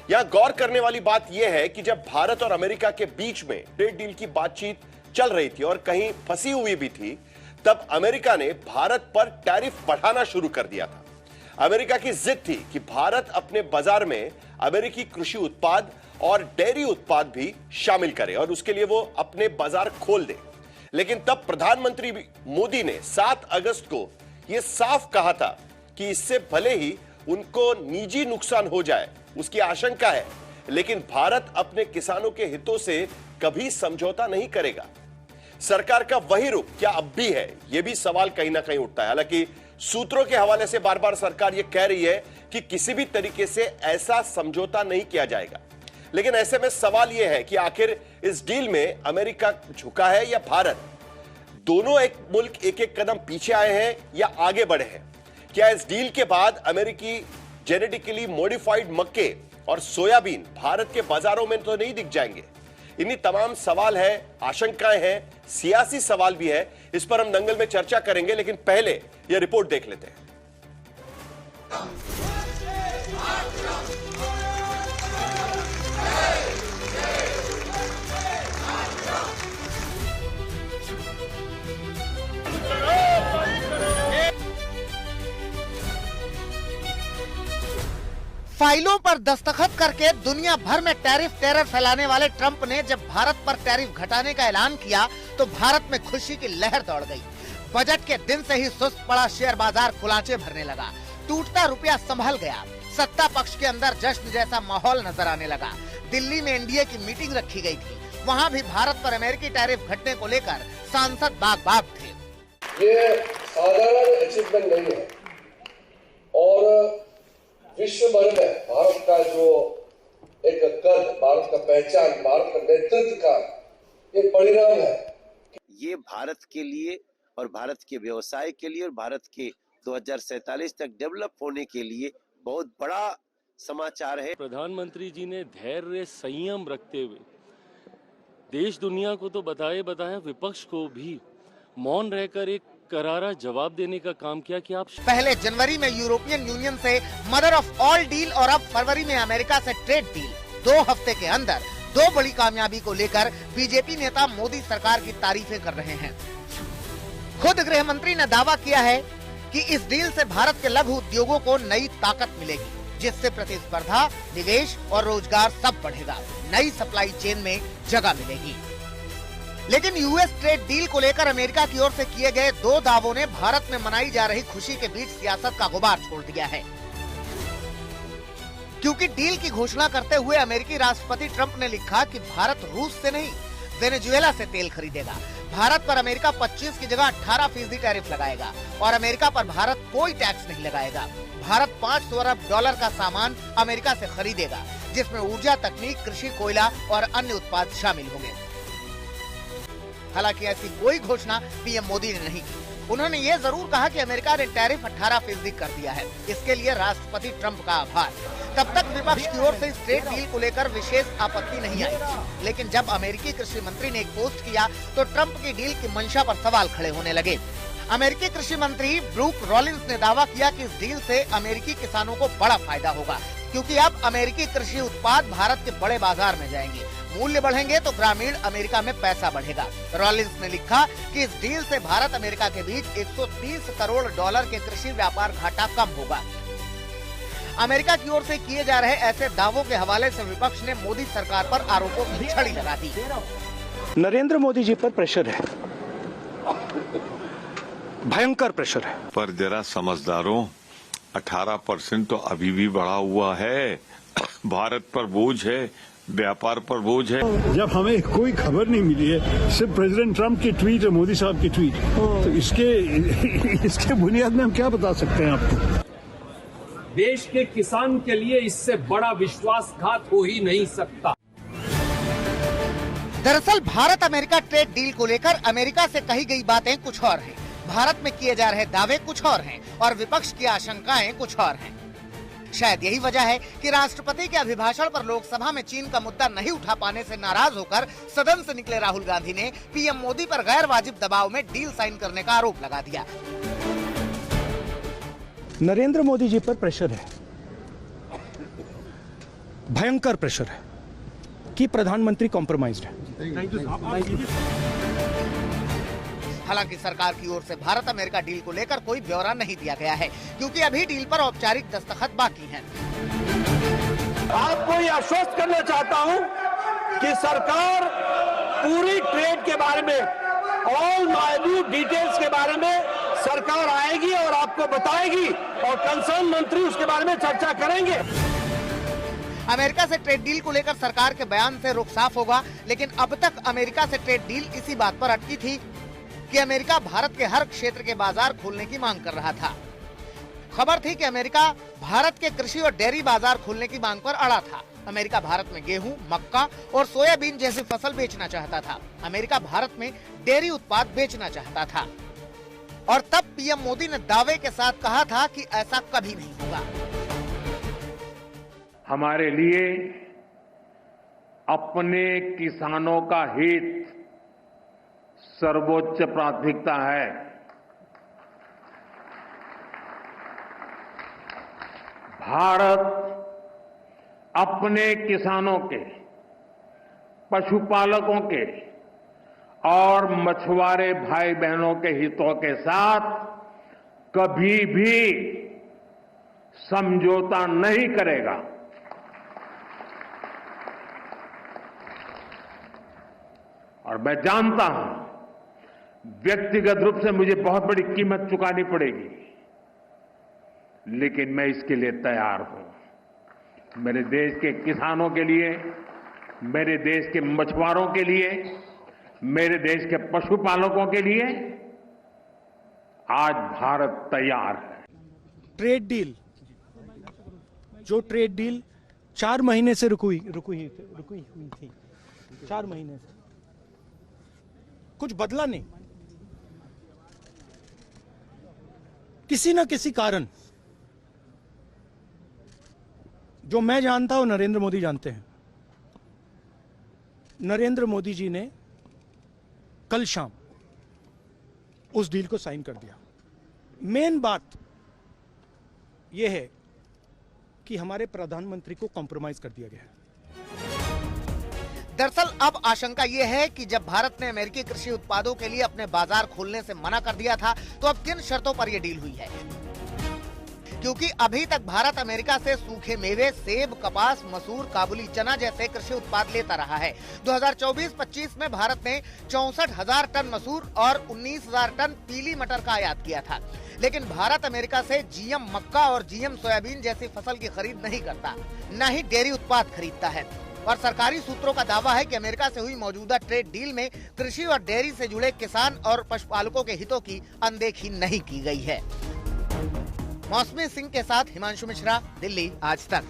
यहां गौर करने वाली बात यह है कि जब भारत और अमेरिका के बीच में ट्रेड डील की बातचीत चल रही थी और कहीं फंसी हुई भी थी, तब अमेरिका ने भारत पर टैरिफ बढ़ाना शुरू कर दिया था। अमेरिका की जिद थी कि भारत अपने बाजार में अमेरिकी कृषि उत्पाद और डेयरी उत्पाद भी शामिल करे और उसके लिए वो अपने बाजार खोल दे। लेकिन तब प्रधानमंत्री मोदी ने 7 अगस्त को यह साफ कहा था कि इससे भले ही उनको निजी नुकसान हो जाए, उसकी आशंका है, लेकिन भारत अपने किसानों के हितों से कभी समझौता नहीं करेगा। सरकार का वही रुख क्या अब भी है, यह भी सवाल कहीं ना कहीं उठता है। हालांकि सूत्रों के हवाले से बार बार सरकार यह कह रही है कि किसी भी तरीके से ऐसा समझौता नहीं किया जाएगा। लेकिन ऐसे में सवाल यह है कि आखिर इस डील में अमेरिका झुका है या भारत? दोनों एक मुल्क एक एक कदम पीछे आए हैं या आगे बढ़े हैं? क्या इस डील के बाद अमेरिकी जेनेटिकली मॉडिफाइड मक्के और सोयाबीन भारत के बाजारों में तो नहीं दिख जाएंगे? इन्हीं तमाम सवाल है, आशंकाएं हैं, सियासी सवाल भी है। इस पर हम दंगल में चर्चा करेंगे, लेकिन पहले यह रिपोर्ट देख लेते हैं। फाइलों पर दस्तखत करके दुनिया भर में टैरिफ टेरर फैलाने वाले ट्रंप ने जब भारत पर टैरिफ घटाने का ऐलान किया तो भारत में खुशी की लहर दौड़ गई। बजट के दिन से ही सुस्त पड़ा शेयर बाजार कुलांचे भरने लगा, टूटता रुपया संभल गया, सत्ता पक्ष के अंदर जश्न जैसा माहौल नजर आने लगा। दिल्ली में एनडीए की मीटिंग रखी गई थी, वहाँ भी भारत पर अमेरिकी टैरिफ घटने को लेकर सांसद बाग थे। ये साधारण अचीवमेंट नहीं है और विश्व भर में भारत का जो एक कद, भारत का पहचान, भारत का नेतृत्व का ये परिणाम है। ये भारत के लिए और भारत के व्यवसाय के लिए और भारत के 2047 तक डेवलप होने के लिए बहुत बड़ा समाचार है। प्रधानमंत्री जी ने धैर्य संयम रखते हुए देश दुनिया को तो बताया, विपक्ष को भी मौन रहकर एक करारा जवाब देने का काम किया कि आप पहले जनवरी में यूरोपियन यूनियन से मदर ऑफ ऑल डील और अब फरवरी में अमेरिका से ट्रेड डील। 2 हफ्ते के अंदर 2 बड़ी कामयाबी को लेकर बीजेपी नेता मोदी सरकार की तारीफें कर रहे हैं। खुद गृह मंत्री ने दावा किया है कि इस डील से भारत के लघु उद्योगों को नई ताकत मिलेगी, जिससे प्रतिस्पर्धा, निवेश और रोजगार सब बढ़ेगा, नई सप्लाई चेन में जगह मिलेगी। लेकिन यूएस ट्रेड डील को लेकर अमेरिका की ओर से किए गए 2 दावों ने भारत में मनाई जा रही खुशी के बीच सियासत का गुबार छोड़ दिया है। क्योंकि डील की घोषणा करते हुए अमेरिकी राष्ट्रपति ट्रंप ने लिखा कि भारत रूस से नहीं, वेनेजुएला से तेल खरीदेगा। भारत पर अमेरिका 25 की जगह 18% टैरिफ लगाएगा और अमेरिका पर भारत कोई टैक्स नहीं लगाएगा। भारत $500 अरब का सामान अमेरिका से खरीदेगा, जिसमें ऊर्जा, तकनीक, कृषि, कोयला और अन्य उत्पाद शामिल होंगे। हालांकि ऐसी कोई घोषणा पीएम मोदी ने नहीं की। उन्होंने ये जरूर कहा कि अमेरिका ने टैरिफ 18% कर दिया है, इसके लिए राष्ट्रपति ट्रंप का आभार। तब तक विपक्ष की ओर से इस ट्रेड डील को लेकर विशेष आपत्ति नहीं आई, लेकिन जब अमेरिकी कृषि मंत्री ने एक पोस्ट किया तो ट्रंप की डील की मंशा पर सवाल खड़े होने लगे। अमेरिकी कृषि मंत्री ब्रूक रॉलिंस ने दावा किया कि इस डील से अमेरिकी किसानों को बड़ा फायदा होगा, क्योंकि अब अमेरिकी कृषि उत्पाद भारत के बड़े बाजार में जाएंगे, मूल्य बढ़ेंगे तो ग्रामीण अमेरिका में पैसा बढ़ेगा। रॉलिंस ने लिखा कि इस डील से भारत अमेरिका के बीच $130 करोड़ के कृषि व्यापार घाटा कम होगा। अमेरिका की ओर से किए जा रहे ऐसे दावों के हवाले से विपक्ष ने मोदी सरकार पर आरोपों की छड़ी लगा दी। नरेंद्र मोदी जी पर प्रेशर है, भयंकर प्रेशर है। पर जरा समझदारों, 18% तो अभी भी बढ़ा हुआ है। भारत पर बोझ है, व्यापार पर बोझ है। जब हमें कोई खबर नहीं मिली है, सिर्फ प्रेसिडेंट ट्रंप की ट्वीट और मोदी साहब की ट्वीट, तो इसके बुनियाद में हम क्या बता सकते हैं आपको? देश के किसान के लिए इससे बड़ा विश्वासघात हो ही नहीं सकता। दरअसल भारत अमेरिका ट्रेड डील को लेकर अमेरिका से कही गई बातें कुछ और हैं, भारत में किए जा रहे दावे कुछ और हैं और विपक्ष की आशंकाएं कुछ और हैं। शायद यही वजह है कि राष्ट्रपति के अभिभाषण पर लोकसभा में चीन का मुद्दा नहीं उठा पाने से नाराज होकर सदन से निकले राहुल गांधी ने पीएम मोदी पर गैर वाजिब दबाव में डील साइन करने का आरोप लगा दिया। नरेंद्र मोदी जी पर प्रेशर है, भयंकर प्रेशर है कि प्रधानमंत्री कॉम्प्रोमाइज्ड है। हालांकि सरकार की ओर से भारत अमेरिका डील को लेकर कोई ब्यौरा नहीं दिया गया है, क्योंकि अभी डील पर औपचारिक दस्तखत बाकी हैं। आपको ये आश्वस्त करना चाहता हूं कि सरकार पूरी ट्रेड के बारे में, ऑल माइन्यूट डिटेल्स के बारे में सरकार आएगी और आपको बताएगी और कंसर्न मंत्री उसके बारे में चर्चा करेंगे। अमेरिका से ट्रेड डील को लेकर सरकार के बयान से रुख साफ होगा, लेकिन अब तक अमेरिका से ट्रेड डील इसी बात पर अटकी थी कि अमेरिका भारत के हर क्षेत्र के बाजार खोलने की मांग कर रहा था। खबर थी कि अमेरिका भारत के कृषि और डेयरी बाजार खोलने की मांग पर अड़ा था। अमेरिका भारत में गेहूं, मक्का और सोयाबीन जैसी फसल बेचना चाहता था। अमेरिका भारत में डेयरी उत्पाद बेचना चाहता था। और तब पीएम मोदी ने दावे के साथ कहा था कि ऐसा कभी नहीं होगा। हमारे लिए अपने किसानों का हित सर्वोच्च प्राथमिकता है। भारत अपने किसानों के, पशुपालकों के और मछुआरे भाई बहनों के हितों के साथ कभी भी समझौता नहीं करेगा। और मैं जानता हूं व्यक्तिगत रूप से मुझे बहुत बड़ी कीमत चुकानी पड़ेगी, लेकिन मैं इसके लिए तैयार हूं। मेरे देश के किसानों के लिए, मेरे देश के मछुआरों के लिए, मेरे देश के पशुपालकों के लिए आज भारत तैयार है। ट्रेड डील, जो ट्रेड डील 4 महीने से रुकी हुई थी, 4 महीने से कुछ बदला नहीं। किसी न किसी कारण, जो मैं जानता हूं नरेंद्र मोदी जानते हैं, नरेंद्र मोदी जी ने कल शाम उस डील को साइन कर दिया। मेन बात यह है कि हमारे प्रधानमंत्री को कॉम्प्रोमाइज कर दिया गया है। दरअसल अब आशंका यह है कि जब भारत ने अमेरिकी कृषि उत्पादों के लिए अपने बाजार खोलने से मना कर दिया था, तो अब किन शर्तों पर यह डील हुई है? क्योंकि अभी तक भारत अमेरिका से सूखे मेवे, सेब, कपास, मसूर, काबुली चना जैसे कृषि उत्पाद लेता रहा है। 2024-25 में भारत ने 64,000 टन मसूर और 19,000 टन पीली मटर का आयात किया था। लेकिन भारत अमेरिका से जीएम मक्का और जीएम सोयाबीन जैसी फसल की खरीद नहीं करता, न ही डेयरी उत्पाद खरीदता है। और सरकारी सूत्रों का दावा है कि अमेरिका से हुई मौजूदा ट्रेड डील में कृषि और डेयरी से जुड़े किसान और पशुपालकों के हितों की अनदेखी नहीं की गई है। मौसमी सिंह के साथ हिमांशु मिश्रा, दिल्ली आज तक।